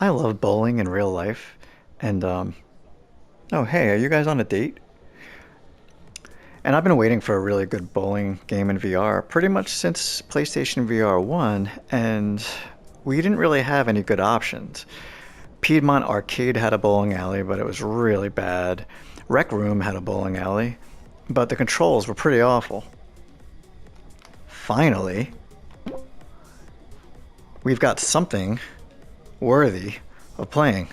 I love bowling in real life. And, oh, hey, are you guys on a date? And I've been waiting for a really good bowling game in VR pretty much since PlayStation VR 1, and we didn't really have any good options. Piedmont Arcade had a bowling alley, but it was really bad. Rec Room had a bowling alley, but the controls were pretty awful. Finally, we've got something worthy of playing.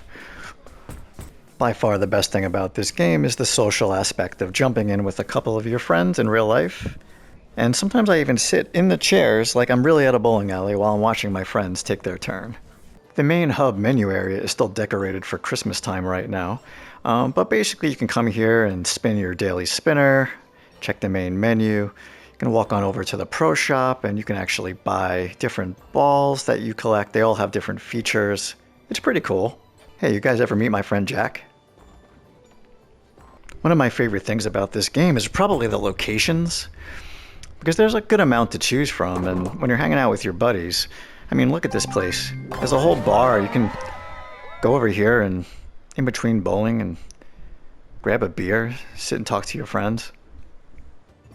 By far the best thing about this game is the social aspect of jumping in with a couple of your friends in real life. And sometimes I even sit in the chairs like I'm really at a bowling alley while I'm watching my friends take their turn. The main hub menu area is still decorated for Christmas time right now, but basically you can come here and spin your daily spinner, check the main menu, you can walk on over to the pro shop and you can actually buy different balls that you collect. They all have different features. It's pretty cool. Hey, you guys ever meet my friend Jack? One of my favorite things about this game is probably the locations, because there's a good amount to choose from, and when you're hanging out with your buddies, I mean, look at this place. There's a whole bar. You can go over here and in between bowling and grab a beer, sit and talk to your friends.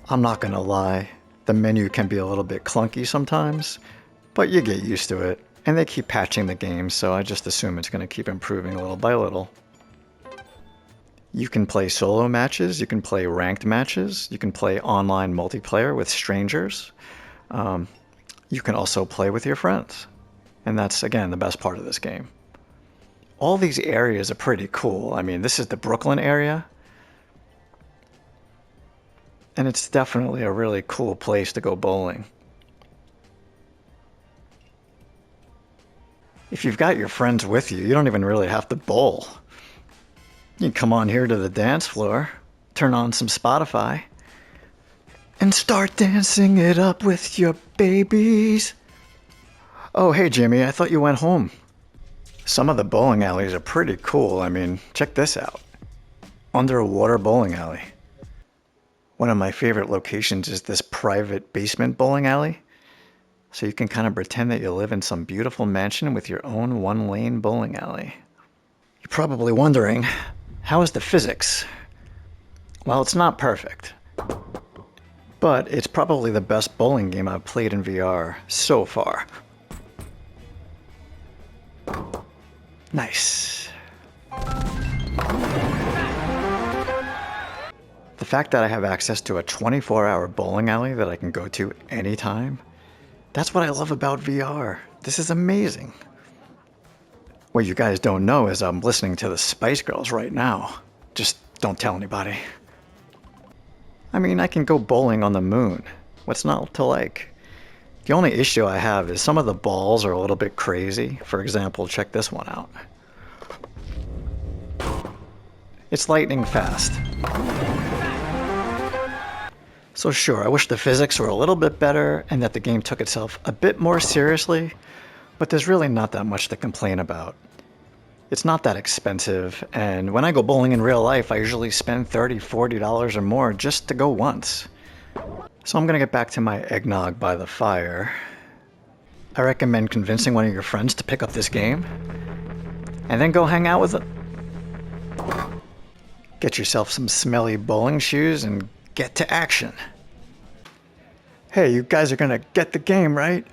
I'm not gonna lie, the menu can be a little bit clunky sometimes, but you get used to it, and they keep patching the game, so I just assume it's gonna keep improving little by little. You can play solo matches, you can play ranked matches, you can play online multiplayer with strangers. You can also play with your friends. And that's, again, the best part of this game. All these areas are pretty cool. I mean, this is the Brooklyn area. And it's definitely a really cool place to go bowling. If you've got your friends with you, you don't even really have to bowl. You can come on here to the dance floor, turn on some Spotify, and start dancing it up with your babies. Oh, hey Jimmy, I thought you went home. Some of the bowling alleys are pretty cool. I mean, check this out. Underwater bowling alley. One of my favorite locations is this private basement bowling alley. So you can kind of pretend that you live in some beautiful mansion with your own one-lane bowling alley. You're probably wondering, how is the physics? Well, it's not perfect, but it's probably the best bowling game I've played in VR so far. Nice. The fact that I have access to a 24-hour bowling alley that I can go to anytime, that's what I love about VR. This is amazing. What you guys don't know is I'm listening to the Spice Girls right now. Just don't tell anybody. I mean, I can go bowling on the moon. What's not to like? The only issue I have is some of the balls are a little bit crazy. For example, check this one out. It's lightning fast. So sure, I wish the physics were a little bit better and that the game took itself a bit more seriously, but there's really not that much to complain about. It's not that expensive, and when I go bowling in real life, I usually spend $30, $40 or more just to go once. So I'm gonna get back to my eggnog by the fire. I recommend convincing one of your friends to pick up this game, and then go hang out with them. Get yourself some smelly bowling shoes and get to action. Hey, you guys are gonna get the game, right?